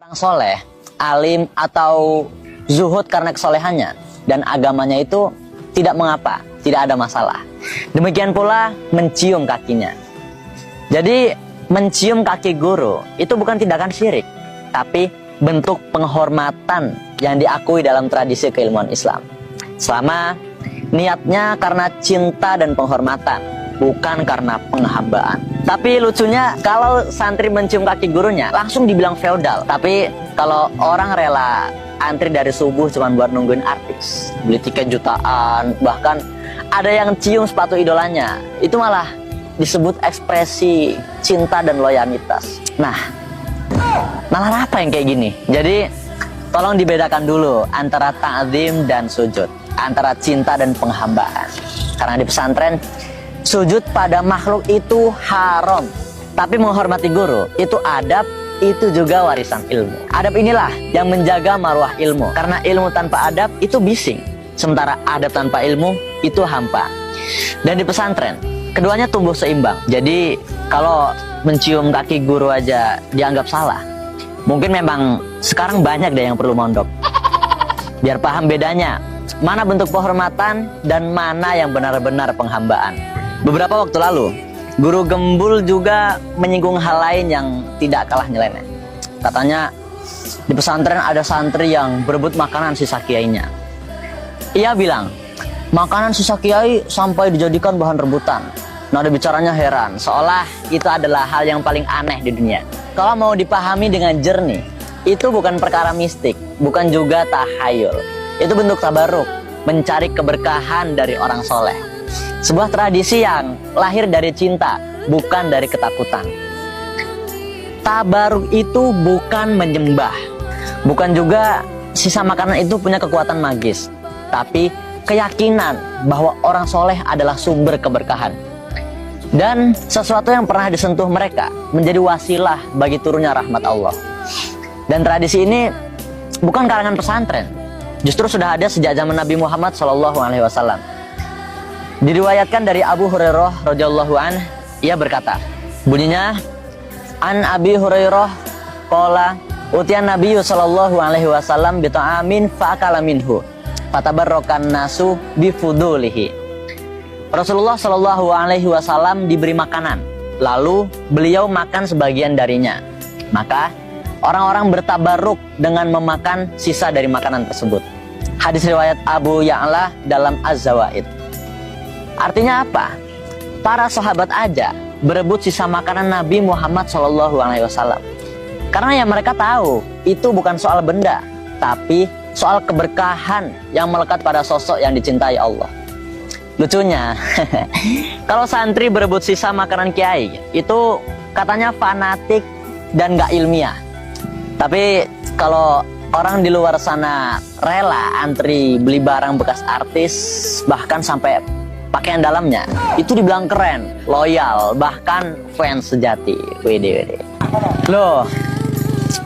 Orang soleh, alim atau zuhud karena kesolehannya dan agamanya itu tidak mengapa, tidak ada masalah. Demikian pula mencium kakinya. Jadi mencium kaki guru itu bukan tindakan syirik, tapi bentuk penghormatan yang diakui dalam tradisi keilmuan Islam. Selama niatnya karena cinta dan penghormatan, bukan karena penghambaan. Tapi lucunya kalau santri mencium kaki gurunya langsung dibilang feodal. Tapi kalau orang rela antri dari subuh cuma buat nungguin artis, beli tiket jutaan, bahkan ada yang cium sepatu idolanya, itu malah disebut ekspresi cinta dan loyalitas. Nah, malah apa yang kayak gini? Jadi tolong dibedakan dulu antara ta'zim dan sujud, antara cinta dan penghambaan. Karena di pesantren sujud pada makhluk itu haram, tapi menghormati guru itu adab, itu juga warisan ilmu. Adab inilah yang menjaga marwah ilmu, karena ilmu tanpa adab itu bising, sementara adab tanpa ilmu itu hampa. Dan di pesantren keduanya tumbuh seimbang. Jadi kalau mencium kaki guru aja dianggap salah, mungkin memang sekarang banyak deh yang perlu mondok biar paham bedanya mana bentuk penghormatan dan mana yang benar-benar penghambaan. Beberapa waktu lalu, Guru Gembul juga menyinggung hal lain yang tidak kalah nyeleneh. Katanya, di pesantren ada santri yang berebut makanan sisa kiainya. Ia bilang, makanan sisa kiai sampai dijadikan bahan rebutan. Nada bicaranya heran, seolah itu adalah hal yang paling aneh di dunia. Kalau mau dipahami dengan jernih, itu bukan perkara mistik, bukan juga tahayul. Itu bentuk tabaruk, mencari keberkahan dari orang soleh. Sebuah tradisi yang lahir dari cinta, bukan dari ketakutan. Tabaruk itu bukan menyembah, bukan juga sisa makanan itu punya kekuatan magis, tapi keyakinan bahwa orang soleh adalah sumber keberkahan. Dan sesuatu yang pernah disentuh mereka menjadi wasilah bagi turunnya rahmat Allah. Dan tradisi ini bukan karangan pesantren, justru sudah ada sejak zaman Nabi Muhammad SAW. Diriwayatkan dari Abu Hurairah radhiyallahu anhu, ia berkata, bunyinya, an Abi Hurairah qala utiyan Nabi sallallahu alaihi wasallam bi ta'amin fa'akala minhu fatabarrakan nasu bi fudulihi. Rasulullah Shallallahu Alaihi Wasallam diberi makanan, lalu beliau makan sebagian darinya. Maka orang-orang bertabaruk dengan memakan sisa dari makanan tersebut. Hadis riwayat Abu Ya'la dalam Az-Zawaid. Artinya apa? Para sahabat aja berebut sisa makanan Nabi Muhammad Shallallahu Alaihi Wasallam. Karena yang mereka tahu itu bukan soal benda, tapi soal keberkahan yang melekat pada sosok yang dicintai Allah. Lucunya, kalau santri berebut sisa makanan kiai, itu katanya fanatik dan gak ilmiah. Tapi kalau orang di luar sana rela antri beli barang bekas artis, bahkan sampai pakaian dalamnya, itu dibilang keren, loyal, bahkan fans sejati. Wede. Loh,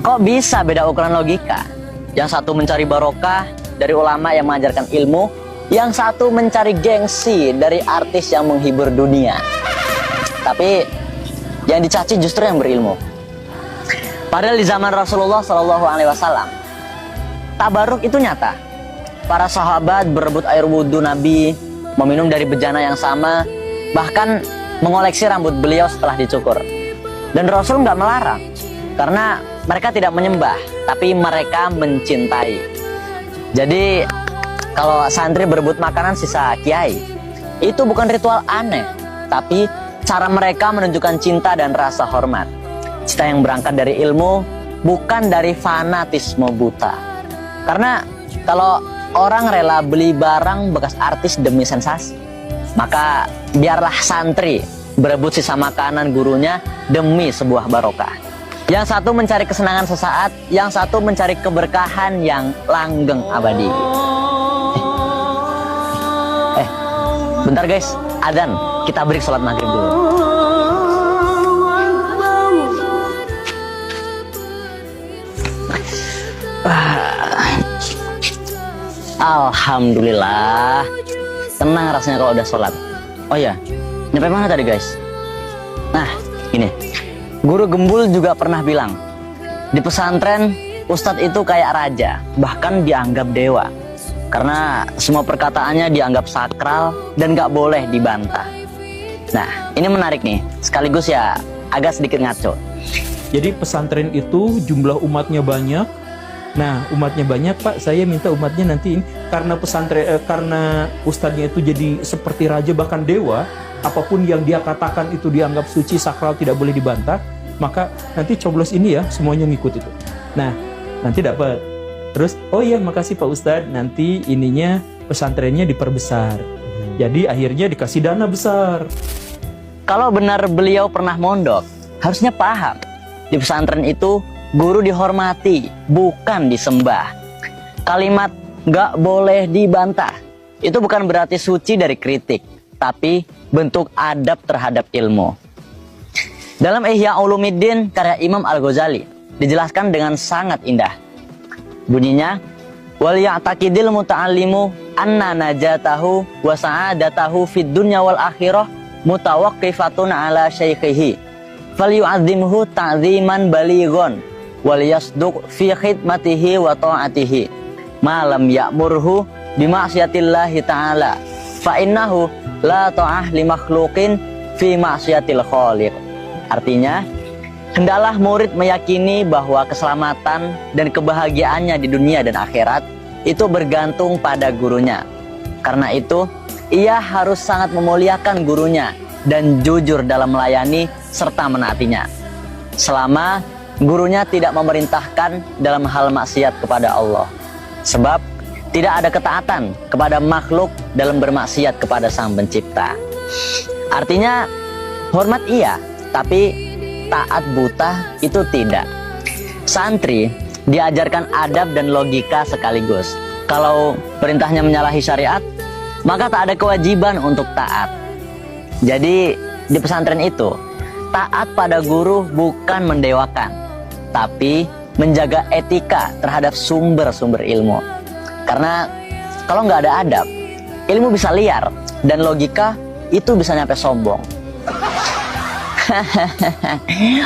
kok bisa beda ukuran logika? Yang satu mencari barokah dari ulama yang mengajarkan ilmu, yang satu mencari gengsi dari artis yang menghibur dunia. Tapi yang dicaci justru yang berilmu. Padahal di zaman Rasulullah SAW, tabaruk itu nyata. Para sahabat berebut air wudhu Nabi, meminum dari bejana yang sama, bahkan mengoleksi rambut beliau setelah dicukur. Dan Rasul nggak melarang, karena mereka tidak menyembah, tapi mereka mencintai. Jadi kalau santri berebut makanan sisa kiai, itu bukan ritual aneh, tapi cara mereka menunjukkan cinta dan rasa hormat. Cinta yang berangkat dari ilmu, bukan dari fanatisme buta. Karena kalau orang rela beli barang bekas artis demi sensasi, maka biarlah santri berebut sisa makanan gurunya demi sebuah barokah. Yang satu mencari kesenangan sesaat, yang satu mencari keberkahan yang langgeng abadi. Bentar guys, adzan, kita break sholat maghrib dulu. Alhamdulillah, tenang rasanya kalau udah sholat. Oh ya, nyampe mana tadi guys? Nah, ini Guru Gembul juga pernah bilang, di pesantren Ustadz itu kayak raja, bahkan dianggap dewa. Karena semua perkataannya dianggap sakral dan gak boleh dibantah. Nah, ini menarik nih, sekaligus ya agak sedikit ngaco. Jadi pesantren itu jumlah umatnya banyak. Nah, umatnya banyak, Pak, saya minta umatnya nanti ini karena pesantren karena ustadznya itu jadi seperti raja bahkan dewa, apapun yang dia katakan itu dianggap suci, sakral, tidak boleh dibantah, maka nanti coblos ini ya semuanya ngikut itu. Nah, nanti dapat. Terus, oh iya makasih Pak Ustadz, nanti ininya pesantrennya diperbesar. Jadi akhirnya dikasih dana besar. Kalau benar beliau pernah mondok, harusnya paham. Di pesantren itu guru dihormati, bukan disembah. Kalimat gak boleh dibantah itu bukan berarti suci dari kritik, tapi bentuk adab terhadap ilmu. Dalam Ihya Ulumuddin karya Imam Al-Ghazali dijelaskan dengan sangat indah. Bunyinya, wal ya'taqidil muta'allimu anna najatahu wa sa'adatahu fid dunya wal akhirah mutawaqqifatun ala syaikhihi falyu'azzimhu ta'ziman balighon wal yasduq fi khidmatihi wa ta'atihi ma lam ya'murhu bima'siyatillahi ta'ala fa innahu la ta'ah li makhluqin fi ma'siyatil khaliq. Artinya, hendaklah murid meyakini bahwa keselamatan dan kebahagiaannya di dunia dan akhirat itu bergantung pada gurunya. Karena itu, ia harus sangat memuliakan gurunya dan jujur dalam melayani serta menaatinya. Selama gurunya tidak memerintahkan dalam hal maksiat kepada Allah. Sebab tidak ada ketaatan kepada makhluk dalam bermaksiat kepada Sang Pencipta. Artinya, hormat iya, tapi taat buta itu tidak. Santri diajarkan adab dan logika sekaligus. Kalau perintahnya menyalahi syariat, maka tak ada kewajiban untuk taat. Jadi di pesantren itu, taat pada guru bukan mendewakan, tapi menjaga etika terhadap sumber-sumber ilmu. Karena kalau nggak ada adab, ilmu bisa liar dan logika itu bisa nyampe sombong.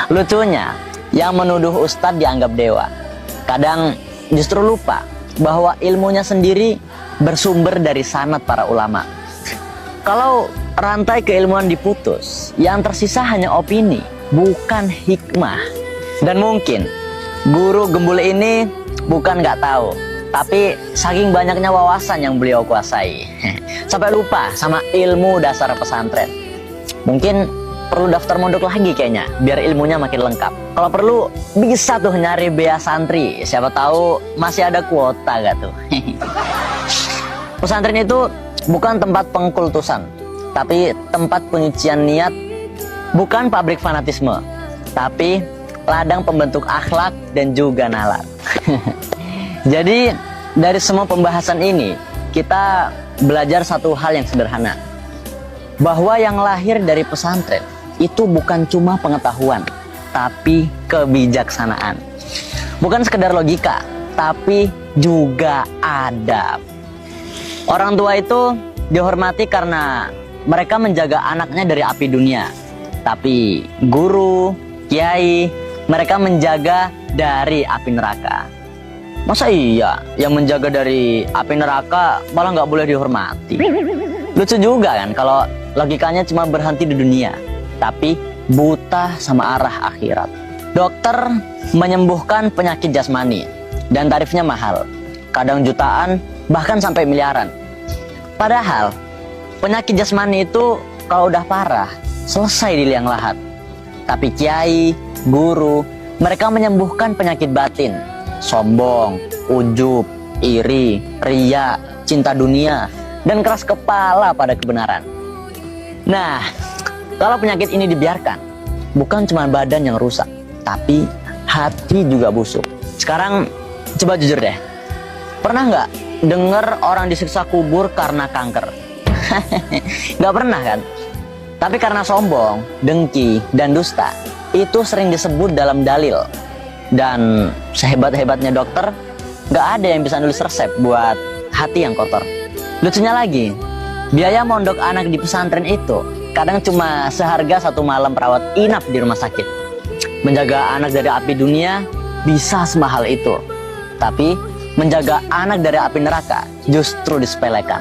Lucunya, yang menuduh ustadz dianggap dewa, kadang justru lupa bahwa ilmunya sendiri bersumber dari sanad para ulama. Kalau rantai keilmuan diputus, yang tersisa hanya opini, bukan hikmah. Dan mungkin guru gembul ini bukan nggak tahu, tapi saking banyaknya wawasan yang beliau kuasai, sampai lupa sama ilmu dasar pesantren. Mungkin perlu daftar mondok lagi kayaknya, biar ilmunya makin lengkap. Kalau perlu bisa tuh nyari bea santri, siapa tahu masih ada kuota gak tuh. Pesantren itu bukan tempat pengkultusan, tapi tempat penyucian niat, bukan pabrik fanatisme, tapi ladang pembentuk akhlak dan juga nalar. Jadi dari semua pembahasan ini, kita belajar satu hal yang sederhana, bahwa yang lahir dari pesantren itu bukan cuma pengetahuan, tapi kebijaksanaan. Bukan sekedar logika, tapi juga adab. Orang tua itu dihormati karena mereka menjaga anaknya dari api dunia. Tapi guru, kiai, mereka menjaga dari api neraka. Masa iya yang menjaga dari api neraka malah nggak boleh dihormati? Lucu juga kan kalau logikanya cuma berhenti di dunia, tapi buta sama arah akhirat. Dokter menyembuhkan penyakit jasmani dan tarifnya mahal, kadang jutaan bahkan sampai miliaran. Padahal penyakit jasmani itu kalau udah parah selesai di liang lahat. Tapi kiai, guru, mereka menyembuhkan penyakit batin, sombong, ujub, iri, ria, cinta dunia, dan keras kepala pada kebenaran. Nah, kalau penyakit ini dibiarkan, bukan cuma badan yang rusak, tapi hati juga busuk. Sekarang coba jujur deh, pernah nggak dengar orang disiksa kubur karena kanker? Nggak pernah kan? Tapi karena sombong, dengki, dan dusta, itu sering disebut dalam dalil. Dan sehebat-hebatnya dokter, nggak ada yang bisa nulis resep buat hati yang kotor. Lucunya lagi, biaya mondok anak di pesantren itu kadang cuma seharga 1 malam perawat inap di rumah sakit. Menjaga anak dari api dunia bisa semahal itu. Tapi menjaga anak dari api neraka justru disepelekan.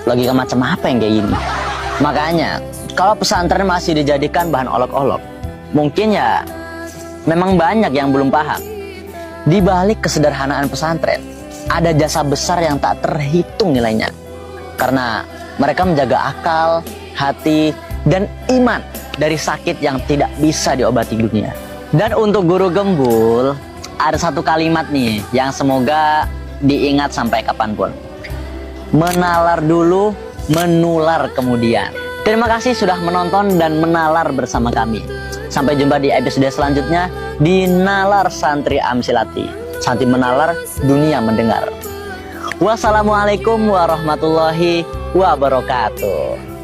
Logika macam apa yang kayak gini? Makanya kalau pesantren masih dijadikan bahan olok-olok, mungkin ya memang banyak yang belum paham. Di balik kesederhanaan pesantren ada jasa besar yang tak terhitung nilainya. Karena mereka menjaga akal, hati, dan iman dari sakit yang tidak bisa diobati dunia. Dan untuk guru gembul, ada satu kalimat nih yang semoga diingat sampai kapanpun. Menalar dulu, menular kemudian. Terima kasih sudah menonton dan menalar bersama kami. Sampai jumpa di episode selanjutnya di Nalar Santri Amsilati. Santri menalar, dunia mendengar. Wassalamualaikum warahmatullahi wabarakatuh.